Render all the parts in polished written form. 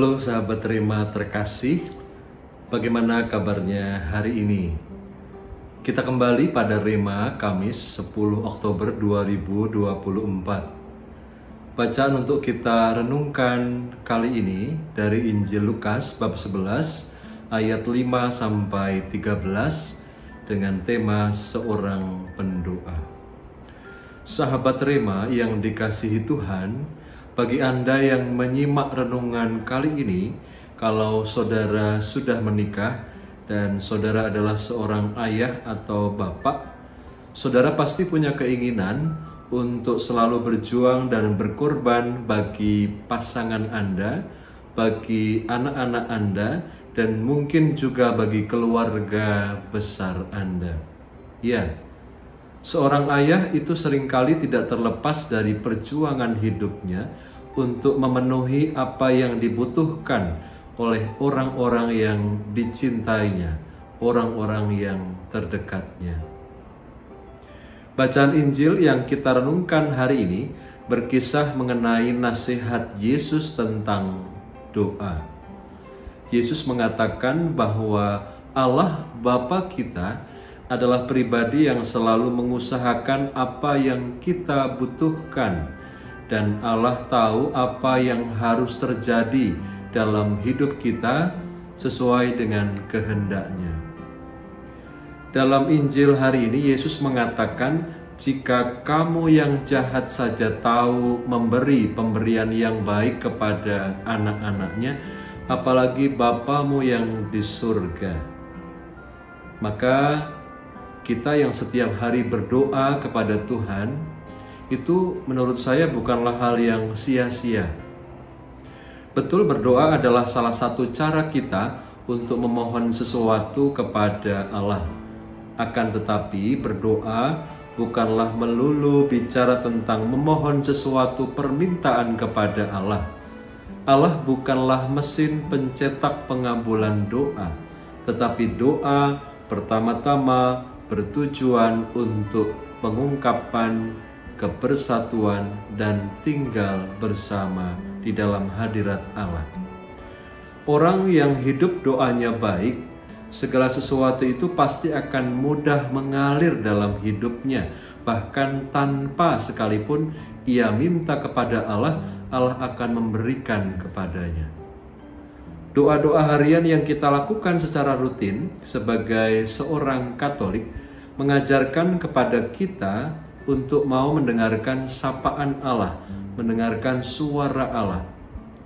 Halo sahabat Rema terkasih, bagaimana kabarnya hari ini? Kita kembali pada Rema Kamis 10 Oktober 2024. Bacaan untuk kita renungkan kali ini dari Injil Lukas bab 11 ayat 5 sampai 13 dengan tema seorang pendoa. Sahabat Rema yang dikasihi Tuhan, bagi Anda yang menyimak renungan kali ini, kalau saudara sudah menikah dan saudara adalah seorang ayah atau bapak, saudara pasti punya keinginan untuk selalu berjuang dan berkorban bagi pasangan Anda, bagi anak-anak Anda, dan mungkin juga bagi keluarga besar Anda. Ya, seorang ayah itu seringkali tidak terlepas dari perjuangan hidupnya untuk memenuhi apa yang dibutuhkan oleh orang-orang yang dicintainya, orang-orang yang terdekatnya. Bacaan Injil yang kita renungkan hari ini berkisah mengenai nasihat Yesus tentang doa. Yesus mengatakan bahwa Allah Bapa kita adalah pribadi yang selalu mengusahakan apa yang kita butuhkan, dan Allah tahu apa yang harus terjadi dalam hidup kita sesuai dengan kehendak-Nya. Dalam Injil hari ini Yesus mengatakan, jika kamu yang jahat saja tahu memberi pemberian yang baik kepada anak-anaknya, apalagi Bapamu yang di surga. Maka kita yang setiap hari berdoa kepada Tuhan, itu menurut saya bukanlah hal yang sia-sia. Betul, berdoa adalah salah satu cara kita untuk memohon sesuatu kepada Allah. Akan tetapi berdoa bukanlah melulu bicara tentang memohon sesuatu permintaan kepada Allah. Allah bukanlah mesin pencetak pengabulan doa, tetapi doa pertama-tama bertujuan untuk pengungkapan kebersatuan dan tinggal bersama di dalam hadirat Allah. Orang yang hidup doanya baik, segala sesuatu itu pasti akan mudah mengalir dalam hidupnya. Bahkan tanpa sekalipun ia minta kepada Allah, Allah akan memberikan kepadanya. Doa-doa harian yang kita lakukan secara rutin sebagai seorang Katolik mengajarkan kepada kita untuk mau mendengarkan sapaan Allah, mendengarkan suara Allah.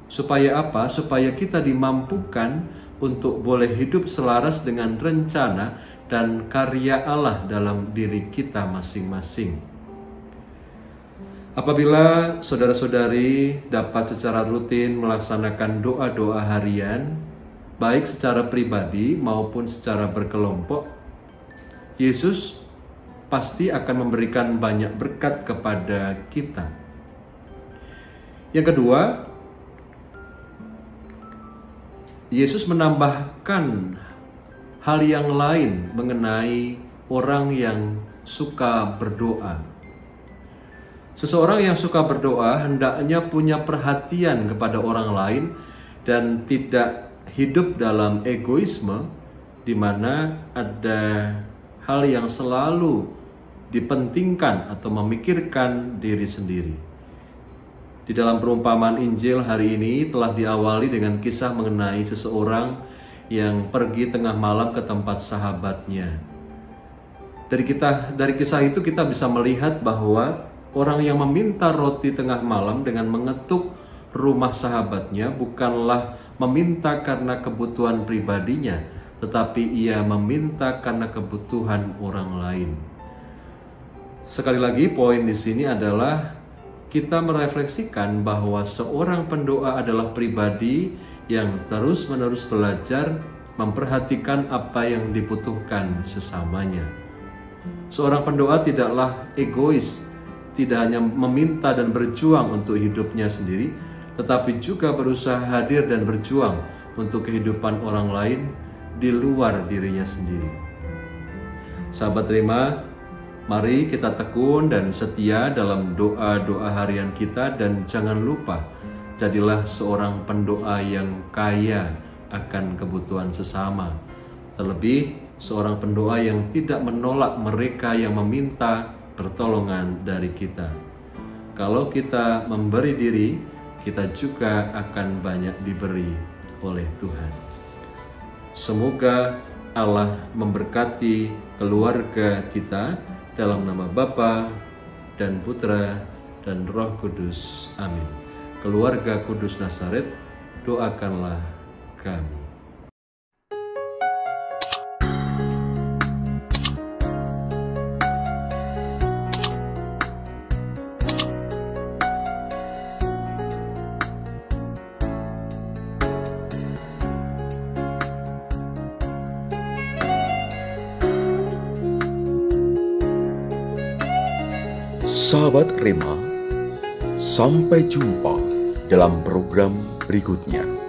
Supaya apa? Supaya kita dimampukan untuk boleh hidup selaras dengan rencana dan karya Allah dalam diri kita masing-masing. Apabila saudara-saudari dapat secara rutin melaksanakan doa-doa harian, baik secara pribadi maupun secara berkelompok, Yesus pasti akan memberikan banyak berkat kepada kita. Yang kedua, Yesus menambahkan hal yang lain mengenai orang yang suka berdoa. Seseorang yang suka berdoa hendaknya punya perhatian kepada orang lain dan tidak hidup dalam egoisme, di mana ada hal yang selalu dipentingkan atau memikirkan diri sendiri. Di dalam perumpamaan Injil hari ini telah diawali dengan kisah mengenai seseorang yang pergi tengah malam ke tempat sahabatnya. Dari kisah itu kita bisa melihat bahwa orang yang meminta roti tengah malam dengan mengetuk rumah sahabatnya bukanlah meminta karena kebutuhan pribadinya, tetapi ia meminta karena kebutuhan orang lain. Sekali lagi, poin di sini adalah kita merefleksikan bahwa seorang pendoa adalah pribadi yang terus-menerus belajar memperhatikan apa yang dibutuhkan sesamanya. Seorang pendoa tidaklah egois, tidak hanya meminta dan berjuang untuk hidupnya sendiri, tetapi juga berusaha hadir dan berjuang untuk kehidupan orang lain di luar dirinya sendiri. Sahabat Rema, mari kita tekun dan setia dalam doa-doa harian kita, dan jangan lupa jadilah seorang pendoa yang kaya akan kebutuhan sesama. Terlebih, seorang pendoa yang tidak menolak mereka yang meminta pertolongan dari kita. Kalau kita memberi diri, kita juga akan banyak diberi oleh Tuhan. Semoga Allah memberkati keluarga kita dalam nama Bapa dan Putra dan Roh Kudus. Amin. Keluarga Kudus Nazaret, doakanlah kami. Sahabat Rema, sampai jumpa dalam program berikutnya.